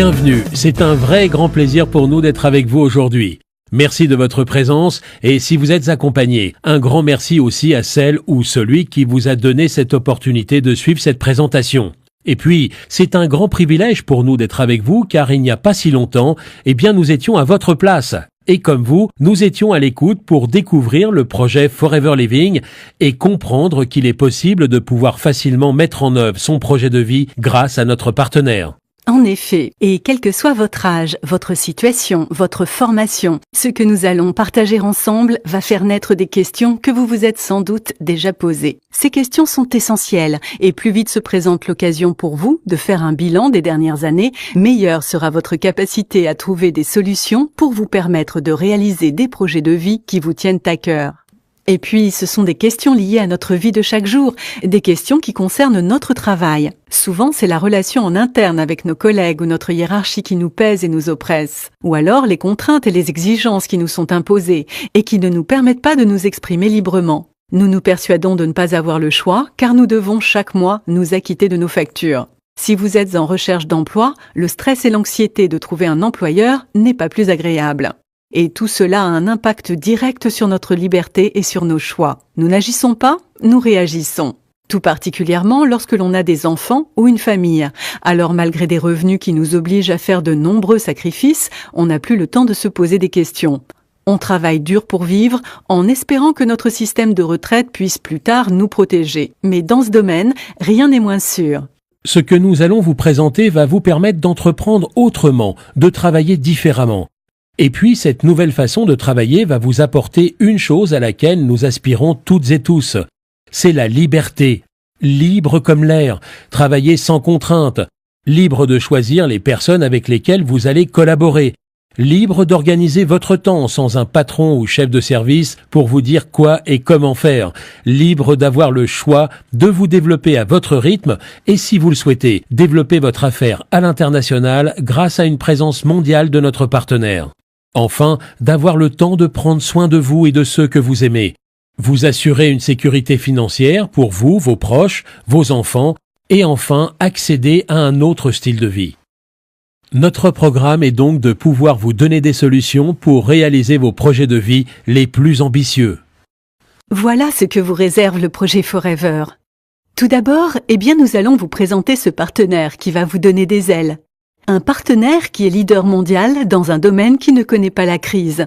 Bienvenue, c'est un vrai grand plaisir pour nous d'être avec vous aujourd'hui. Merci de votre présence et si vous êtes accompagné, un grand merci aussi à celle ou celui qui vous a donné cette opportunité de suivre cette présentation. Et puis, c'est un grand privilège pour nous d'être avec vous car il n'y a pas si longtemps, nous étions à votre place. Et comme vous, nous étions à l'écoute pour découvrir le projet Forever Living et comprendre qu'il est possible de pouvoir facilement mettre en œuvre son projet de vie grâce à notre partenaire. En effet, et quel que soit votre âge, votre situation, votre formation, ce que nous allons partager ensemble va faire naître des questions que vous vous êtes sans doute déjà posées. Ces questions sont essentielles et plus vite se présente l'occasion pour vous de faire un bilan des dernières années, meilleure sera votre capacité à trouver des solutions pour vous permettre de réaliser des projets de vie qui vous tiennent à cœur. Et puis, ce sont des questions liées à notre vie de chaque jour, des questions qui concernent notre travail. Souvent, c'est la relation en interne avec nos collègues ou notre hiérarchie qui nous pèse et nous oppresse. Ou alors, les contraintes et les exigences qui nous sont imposées et qui ne nous permettent pas de nous exprimer librement. Nous nous persuadons de ne pas avoir le choix, car nous devons chaque mois nous acquitter de nos factures. Si vous êtes en recherche d'emploi, le stress et l'anxiété de trouver un employeur n'est pas plus agréable. Et tout cela a un impact direct sur notre liberté et sur nos choix. Nous n'agissons pas, nous réagissons. Tout particulièrement lorsque l'on a des enfants ou une famille. Alors malgré des revenus qui nous obligent à faire de nombreux sacrifices, on n'a plus le temps de se poser des questions. On travaille dur pour vivre en espérant que notre système de retraite puisse plus tard nous protéger. Mais dans ce domaine, rien n'est moins sûr. Ce que nous allons vous présenter va vous permettre d'entreprendre autrement, de travailler différemment. Et puis, cette nouvelle façon de travailler va vous apporter une chose à laquelle nous aspirons toutes et tous. C'est la liberté. Libre comme l'air. Travailler sans contrainte. Libre de choisir les personnes avec lesquelles vous allez collaborer. Libre d'organiser votre temps sans un patron ou chef de service pour vous dire quoi et comment faire. Libre d'avoir le choix de vous développer à votre rythme et si vous le souhaitez, développer votre affaire à l'international grâce à une présence mondiale de notre partenaire. Enfin, d'avoir le temps de prendre soin de vous et de ceux que vous aimez. Vous assurer une sécurité financière pour vous, vos proches, vos enfants, et enfin accéder à un autre style de vie. Notre programme est donc de pouvoir vous donner des solutions pour réaliser vos projets de vie les plus ambitieux. Voilà ce que vous réserve le projet Forever. Tout d'abord, nous allons vous présenter ce partenaire qui va vous donner des ailes. Un partenaire qui est leader mondial dans un domaine qui ne connaît pas la crise.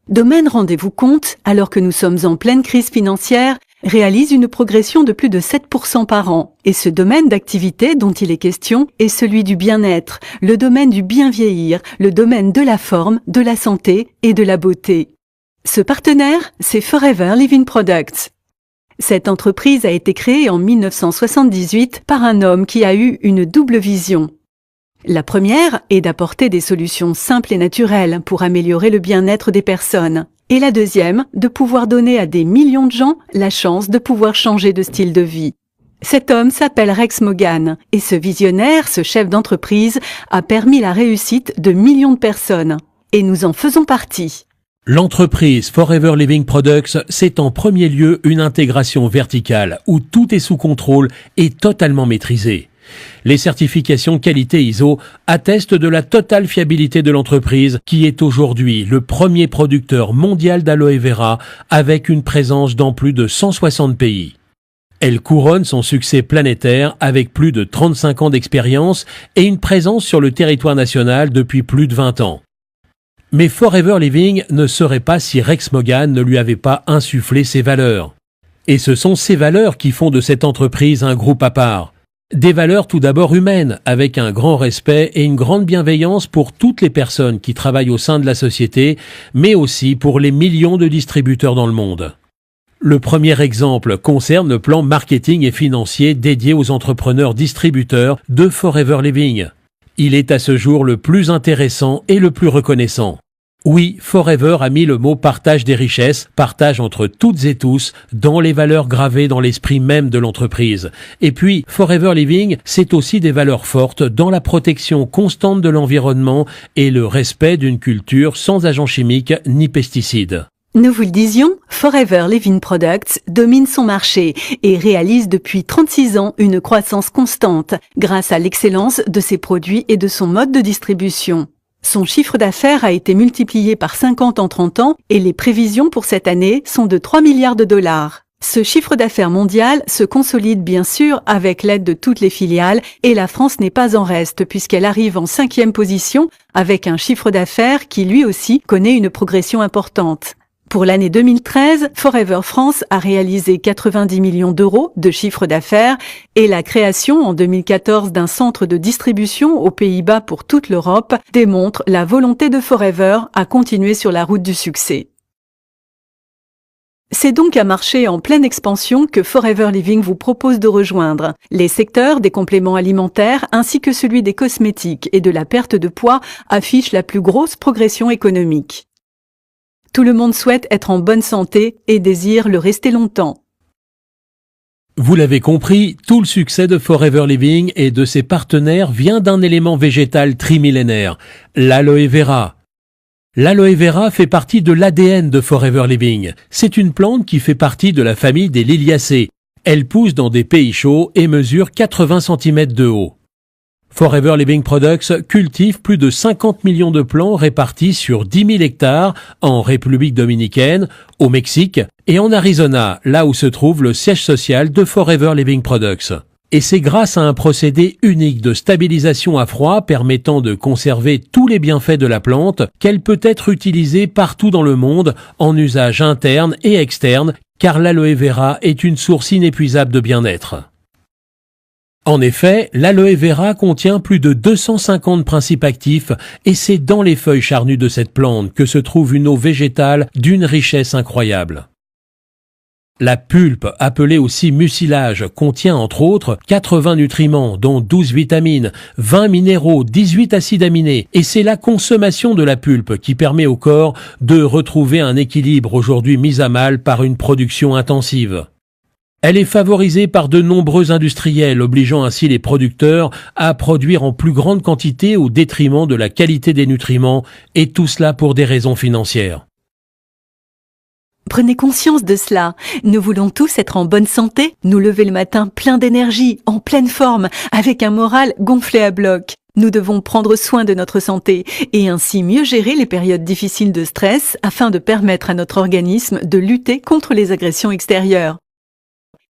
Domaine, rendez-vous compte, alors que nous sommes en pleine crise financière, réalise une progression de plus de 7% par an. Et ce domaine d'activité dont il est question est celui du bien-être, le domaine du bien vieillir, le domaine de la forme, de la santé et de la beauté. Ce partenaire, c'est Forever Living Products. Cette entreprise a été créée en 1978 par un homme qui a eu une double vision. La première est d'apporter des solutions simples et naturelles pour améliorer le bien-être des personnes. Et la deuxième, de pouvoir donner à des millions de gens la chance de pouvoir changer de style de vie. Cet homme s'appelle Rex Mogan et ce visionnaire, ce chef d'entreprise, a permis la réussite de millions de personnes. Et nous en faisons partie. L'entreprise Forever Living Products, c'est en premier lieu une intégration verticale où tout est sous contrôle et totalement maîtrisé. Les certifications qualité ISO attestent de la totale fiabilité de l'entreprise qui est aujourd'hui le premier producteur mondial d'aloe vera avec une présence dans plus de 160 pays. Elle couronne son succès planétaire avec plus de 35 ans d'expérience et une présence sur le territoire national depuis plus de 20 ans. Mais Forever Living ne serait pas si Rex Mogan ne lui avait pas insufflé ses valeurs. Et ce sont ces valeurs qui font de cette entreprise un groupe à part. Des valeurs tout d'abord humaines, avec un grand respect et une grande bienveillance pour toutes les personnes qui travaillent au sein de la société, mais aussi pour les millions de distributeurs dans le monde. Le premier exemple concerne le plan marketing et financier dédié aux entrepreneurs distributeurs de Forever Living. Il est à ce jour le plus intéressant et le plus reconnaissant. Oui, Forever a mis le mot partage des richesses, partage entre toutes et tous, dans les valeurs gravées dans l'esprit même de l'entreprise. Et puis, Forever Living, c'est aussi des valeurs fortes dans la protection constante de l'environnement et le respect d'une culture sans agents chimiques ni pesticides. Nous vous le disions, Forever Living Products domine son marché et réalise depuis 36 ans une croissance constante grâce à l'excellence de ses produits et de son mode de distribution. Son chiffre d'affaires a été multiplié par 50 en 30 ans et les prévisions pour cette année sont de 3 milliards de dollars. Ce chiffre d'affaires mondial se consolide bien sûr avec l'aide de toutes les filiales et la France n'est pas en reste puisqu'elle arrive en 5e position avec un chiffre d'affaires qui lui aussi connaît une progression importante. Pour l'année 2013, Forever France a réalisé 90 millions d'euros de chiffre d'affaires et la création en 2014 d'un centre de distribution aux Pays-Bas pour toute l'Europe démontre la volonté de Forever à continuer sur la route du succès. C'est donc un marché en pleine expansion que Forever Living vous propose de rejoindre. Les secteurs des compléments alimentaires ainsi que celui des cosmétiques et de la perte de poids affichent la plus grosse progression économique. Tout le monde souhaite être en bonne santé et désire le rester longtemps. Vous l'avez compris, tout le succès de Forever Living et de ses partenaires vient d'un élément végétal trimillénaire, l'aloe vera. L'aloe vera fait partie de l'ADN de Forever Living. C'est une plante qui fait partie de la famille des liliacées. Elle pousse dans des pays chauds et mesure 80 cm de haut. Forever Living Products cultive plus de 50 millions de plants répartis sur 10 000 hectares en République dominicaine, au Mexique et en Arizona, là où se trouve le siège social de Forever Living Products. Et c'est grâce à un procédé unique de stabilisation à froid permettant de conserver tous les bienfaits de la plante qu'elle peut être utilisée partout dans le monde en usage interne et externe, car l'aloe vera est une source inépuisable de bien-être. En effet, l'aloe vera contient plus de 250 principes actifs et c'est dans les feuilles charnues de cette plante que se trouve une eau végétale d'une richesse incroyable. La pulpe, appelée aussi mucilage, contient entre autres 80 nutriments, dont 12 vitamines, 20 minéraux, 18 acides aminés, et c'est la consommation de la pulpe qui permet au corps de retrouver un équilibre aujourd'hui mis à mal par une production intensive. Elle est favorisée par de nombreux industriels, obligeant ainsi les producteurs à produire en plus grande quantité au détriment de la qualité des nutriments, et tout cela pour des raisons financières. Prenez conscience de cela. Nous voulons tous être en bonne santé, nous lever le matin plein d'énergie, en pleine forme, avec un moral gonflé à bloc. Nous devons prendre soin de notre santé et ainsi mieux gérer les périodes difficiles de stress afin de permettre à notre organisme de lutter contre les agressions extérieures.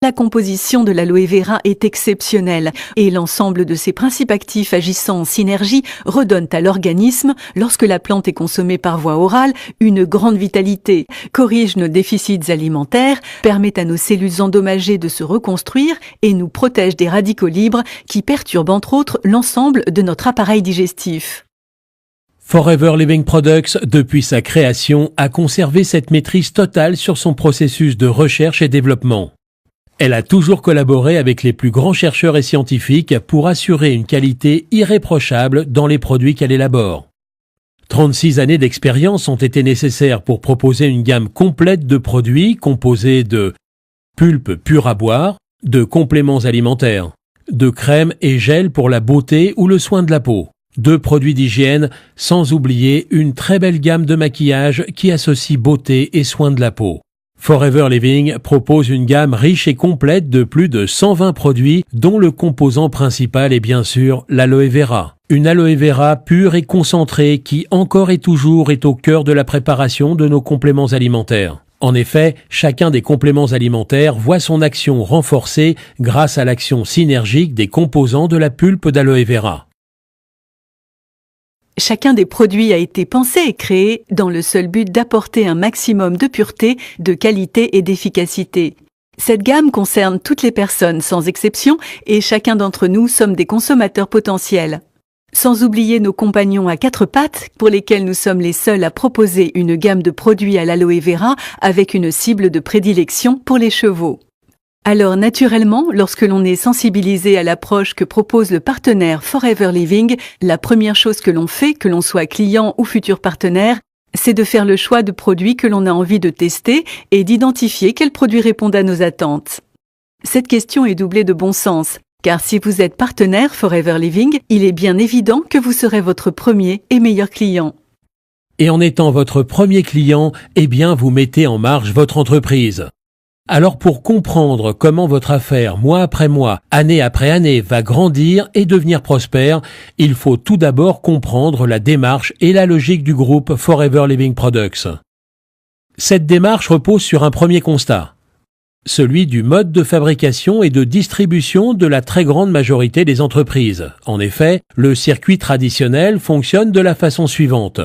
La composition de l'aloe vera est exceptionnelle et l'ensemble de ses principes actifs agissant en synergie redonnent à l'organisme, lorsque la plante est consommée par voie orale, une grande vitalité, corrige nos déficits alimentaires, permet à nos cellules endommagées de se reconstruire et nous protège des radicaux libres qui perturbent entre autres l'ensemble de notre appareil digestif. Forever Living Products, depuis sa création, a conservé cette maîtrise totale sur son processus de recherche et développement. Elle a toujours collaboré avec les plus grands chercheurs et scientifiques pour assurer une qualité irréprochable dans les produits qu'elle élabore. 36 années d'expérience ont été nécessaires pour proposer une gamme complète de produits composés de pulpe pure à boire, de compléments alimentaires, de crèmes et gels pour la beauté ou le soin de la peau, de produits d'hygiène, sans oublier une très belle gamme de maquillage qui associe beauté et soin de la peau. Forever Living propose une gamme riche et complète de plus de 120 produits dont le composant principal est bien sûr l'aloe vera. Une aloe vera pure et concentrée qui encore et toujours est au cœur de la préparation de nos compléments alimentaires. En effet, chacun des compléments alimentaires voit son action renforcée grâce à l'action synergique des composants de la pulpe d'aloe vera. Chacun des produits a été pensé et créé dans le seul but d'apporter un maximum de pureté, de qualité et d'efficacité. Cette gamme concerne toutes les personnes sans exception et chacun d'entre nous sommes des consommateurs potentiels. Sans oublier nos compagnons à quatre pattes pour lesquels nous sommes les seuls à proposer une gamme de produits à l'aloe vera avec une cible de prédilection pour les chevaux. Alors naturellement, lorsque l'on est sensibilisé à l'approche que propose le partenaire Forever Living, la première chose que l'on fait, que l'on soit client ou futur partenaire, c'est de faire le choix de produits que l'on a envie de tester et d'identifier quels produits répondent à nos attentes. Cette question est doublée de bon sens, car si vous êtes partenaire Forever Living, il est bien évident que vous serez votre premier et meilleur client. Et en étant votre premier client, eh bien, vous mettez en marche votre entreprise. Alors pour comprendre comment votre affaire, mois après mois, année après année, va grandir et devenir prospère, il faut tout d'abord comprendre la démarche et la logique du groupe Forever Living Products. Cette démarche repose sur un premier constat, celui du mode de fabrication et de distribution de la très grande majorité des entreprises. En effet, le circuit traditionnel fonctionne de la façon suivante.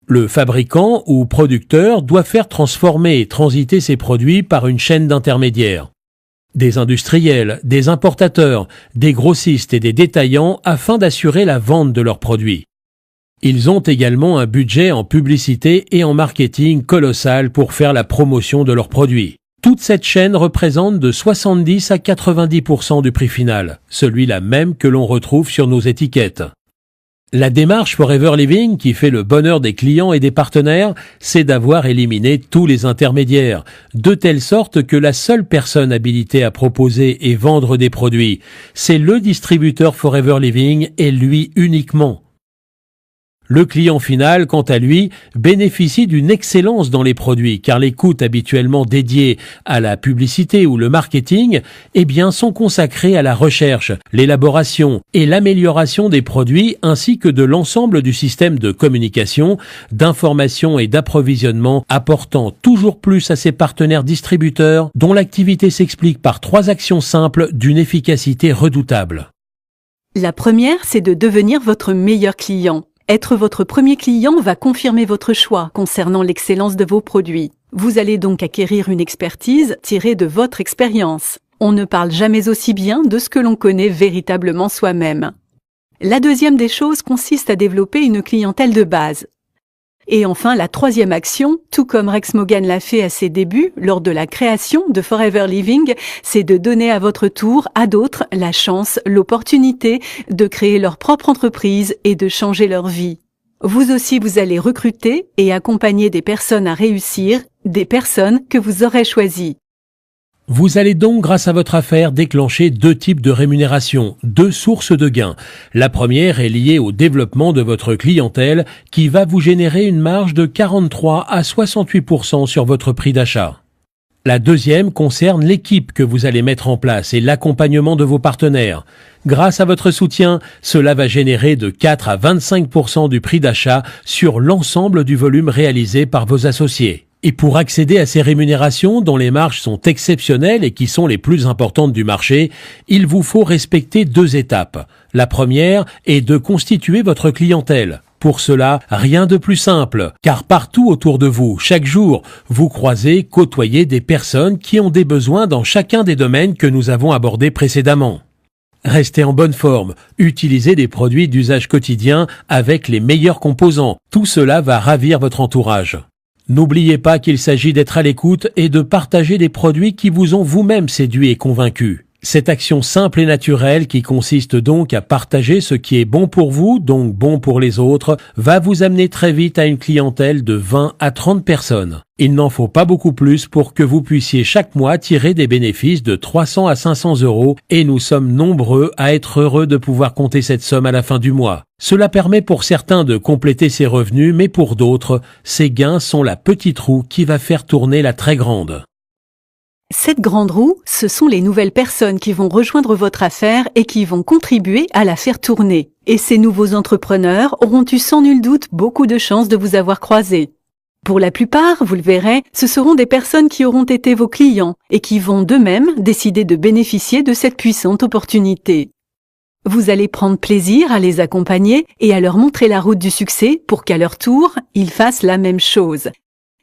Le fabricant ou producteur doit faire transformer et transiter ses produits par une chaîne d'intermédiaires. Des industriels, des importateurs, des grossistes et des détaillants afin d'assurer la vente de leurs produits. Ils ont également un budget en publicité et en marketing colossal pour faire la promotion de leurs produits. Toute cette chaîne représente de 70 à 90% du prix final, celui-là même que l'on retrouve sur nos étiquettes. La démarche Forever Living, qui fait le bonheur des clients et des partenaires, c'est d'avoir éliminé tous les intermédiaires, de telle sorte que la seule personne habilitée à proposer et vendre des produits, c'est le distributeur Forever Living et lui uniquement. Le client final, quant à lui, bénéficie d'une excellence dans les produits car les coûts habituellement dédiés à la publicité ou le marketing, eh bien, sont consacrés à la recherche, l'élaboration et l'amélioration des produits ainsi que de l'ensemble du système de communication, d'information et d'approvisionnement apportant toujours plus à ses partenaires distributeurs dont l'activité s'explique par 3 actions simples d'une efficacité redoutable. La première, c'est de devenir votre meilleur client. Être votre premier client va confirmer votre choix concernant l'excellence de vos produits. Vous allez donc acquérir une expertise tirée de votre expérience. On ne parle jamais aussi bien de ce que l'on connaît véritablement soi-même. La deuxième des choses consiste à développer une clientèle de base. Et enfin, la troisième action, tout comme Rex Morgan l'a fait à ses débuts lors de la création de Forever Living, c'est de donner à votre tour à d'autres la chance, l'opportunité de créer leur propre entreprise et de changer leur vie. Vous aussi, vous allez recruter et accompagner des personnes à réussir, des personnes que vous aurez choisies. Vous allez donc, grâce à votre affaire, déclencher 2 types de rémunération, 2 sources de gains. La première est liée au développement de votre clientèle qui va vous générer une marge de 43 à 68% sur votre prix d'achat. La deuxième concerne l'équipe que vous allez mettre en place et l'accompagnement de vos partenaires. Grâce à votre soutien, cela va générer de 4 à 25% du prix d'achat sur l'ensemble du volume réalisé par vos associés. Et pour accéder à ces rémunérations dont les marges sont exceptionnelles et qui sont les plus importantes du marché, il vous faut respecter 2 étapes. La première est de constituer votre clientèle. Pour cela, rien de plus simple, car partout autour de vous, chaque jour, vous croisez, côtoyez des personnes qui ont des besoins dans chacun des domaines que nous avons abordés précédemment. Restez en bonne forme, utilisez des produits d'usage quotidien avec les meilleurs composants. Tout cela va ravir votre entourage. N'oubliez pas qu'il s'agit d'être à l'écoute et de partager des produits qui vous ont vous-même séduit et convaincu. Cette action simple et naturelle qui consiste donc à partager ce qui est bon pour vous, donc bon pour les autres, va vous amener très vite à une clientèle de 20 à 30 personnes. Il n'en faut pas beaucoup plus pour que vous puissiez chaque mois tirer des bénéfices de 300 à 500 euros et nous sommes nombreux à être heureux de pouvoir compter cette somme à la fin du mois. Cela permet pour certains de compléter ses revenus, mais pour d'autres, ces gains sont la petite roue qui va faire tourner la très grande. Cette grande roue, ce sont les nouvelles personnes qui vont rejoindre votre affaire et qui vont contribuer à la faire tourner. Et ces nouveaux entrepreneurs auront eu sans nul doute beaucoup de chance de vous avoir croisé. Pour la plupart, vous le verrez, ce seront des personnes qui auront été vos clients et qui vont d'eux-mêmes décider de bénéficier de cette puissante opportunité. Vous allez prendre plaisir à les accompagner et à leur montrer la route du succès pour qu'à leur tour, ils fassent la même chose.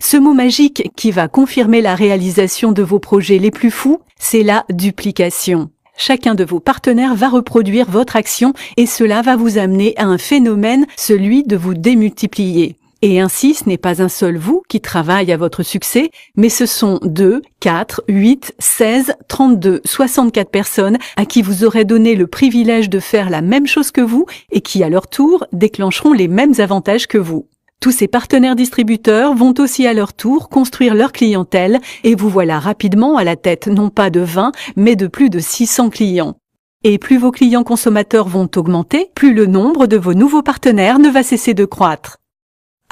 Ce mot magique qui va confirmer la réalisation de vos projets les plus fous, c'est la duplication. Chacun de vos partenaires va reproduire votre action et cela va vous amener à un phénomène, celui de vous démultiplier. Et ainsi, ce n'est pas un seul vous qui travaille à votre succès, mais ce sont 2, 4, 8, 16, 32, 64 personnes à qui vous aurez donné le privilège de faire la même chose que vous et qui, à leur tour, déclencheront les mêmes avantages que vous. Tous ces partenaires distributeurs vont aussi à leur tour construire leur clientèle et vous voilà rapidement à la tête non pas de 20, mais de plus de 600 clients. Et plus vos clients consommateurs vont augmenter, plus le nombre de vos nouveaux partenaires ne va cesser de croître.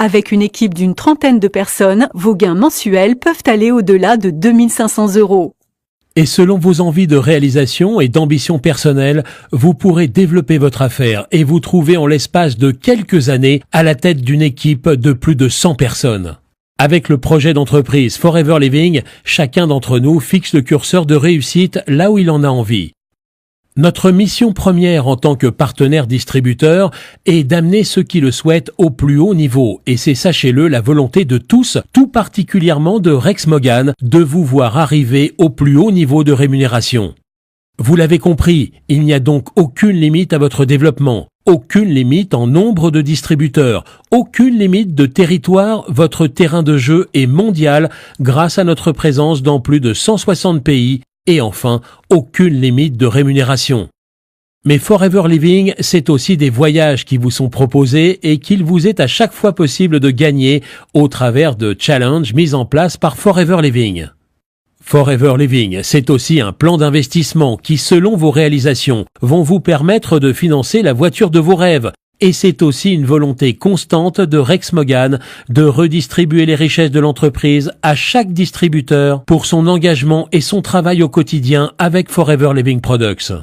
Avec une équipe d'une 30aine de personnes, vos gains mensuels peuvent aller au-delà de 2 500 €. Et selon vos envies de réalisation et d'ambition personnelle, vous pourrez développer votre affaire et vous trouver en l'espace de quelques années à la tête d'une équipe de plus de 100 personnes. Avec le projet d'entreprise Forever Living, chacun d'entre nous fixe le curseur de réussite là où il en a envie. Notre mission première en tant que partenaire distributeur est d'amener ceux qui le souhaitent au plus haut niveau et c'est, sachez-le, la volonté de tous, tout particulièrement de Rex Moggan, de vous voir arriver au plus haut niveau de rémunération. Vous l'avez compris, il n'y a donc aucune limite à votre développement, aucune limite en nombre de distributeurs, aucune limite de territoire, votre terrain de jeu est mondial grâce à notre présence dans plus de 160 pays. Et enfin, aucune limite de rémunération. Mais Forever Living, c'est aussi des voyages qui vous sont proposés et qu'il vous est à chaque fois possible de gagner au travers de challenges mis en place par Forever Living. Forever Living, c'est aussi un plan d'investissement qui, selon vos réalisations, vont vous permettre de financer la voiture de vos rêves. Et c'est aussi une volonté constante de Rex Moggan de redistribuer les richesses de l'entreprise à chaque distributeur pour son engagement et son travail au quotidien avec Forever Living Products.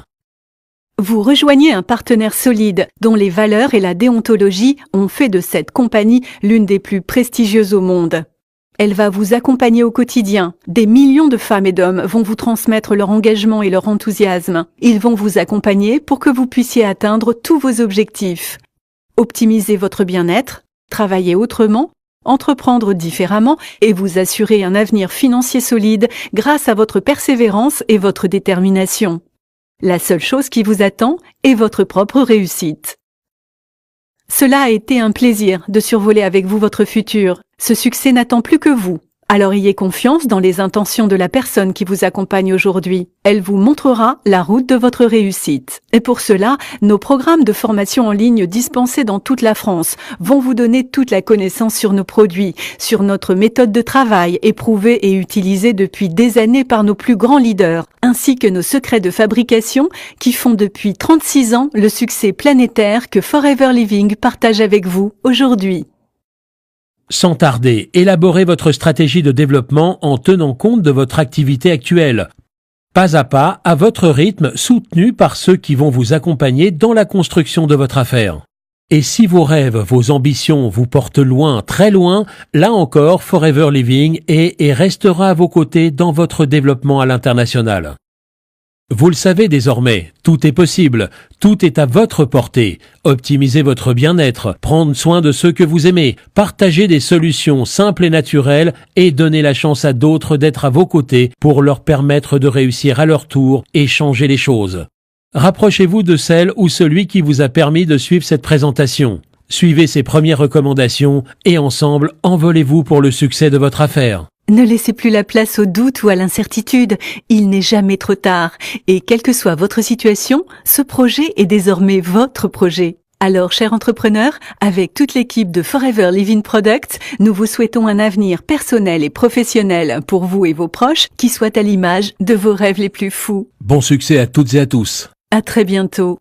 Vous rejoignez un partenaire solide dont les valeurs et la déontologie ont fait de cette compagnie l'une des plus prestigieuses au monde. Elle va vous accompagner au quotidien. Des millions de femmes et d'hommes vont vous transmettre leur engagement et leur enthousiasme. Ils vont vous accompagner pour que vous puissiez atteindre tous vos objectifs. Optimiser votre bien-être, travailler autrement, entreprendre différemment et vous assurer un avenir financier solide grâce à votre persévérance et votre détermination. La seule chose qui vous attend est votre propre réussite. Cela a été un plaisir de survoler avec vous votre futur. Ce succès n'attend plus que vous. Alors ayez confiance dans les intentions de la personne qui vous accompagne aujourd'hui. Elle vous montrera la route de votre réussite. Et pour cela, nos programmes de formation en ligne dispensés dans toute la France vont vous donner toute la connaissance sur nos produits, sur notre méthode de travail éprouvée et utilisée depuis des années par nos plus grands leaders, ainsi que nos secrets de fabrication qui font depuis 36 ans le succès planétaire que Forever Living partage avec vous aujourd'hui. Sans tarder, élaborez votre stratégie de développement en tenant compte de votre activité actuelle. Pas à pas, à votre rythme, soutenu par ceux qui vont vous accompagner dans la construction de votre affaire. Et si vos rêves, vos ambitions vous portent loin, très loin, là encore, Forever Living est et restera à vos côtés dans votre développement à l'international. Vous le savez désormais, tout est possible, tout est à votre portée. Optimisez votre bien-être, prendre soin de ceux que vous aimez, partager des solutions simples et naturelles et donner la chance à d'autres d'être à vos côtés pour leur permettre de réussir à leur tour et changer les choses. Rapprochez-vous de celle ou celui qui vous a permis de suivre cette présentation. Suivez ses premières recommandations et ensemble, envolez-vous pour le succès de votre affaire. Ne laissez plus la place au doute ou à l'incertitude, il n'est jamais trop tard. Et quelle que soit votre situation, ce projet est désormais votre projet. Alors, chers entrepreneurs, avec toute l'équipe de Forever Living Products, nous vous souhaitons un avenir personnel et professionnel pour vous et vos proches qui soit à l'image de vos rêves les plus fous. Bon succès à toutes et à tous. À très bientôt.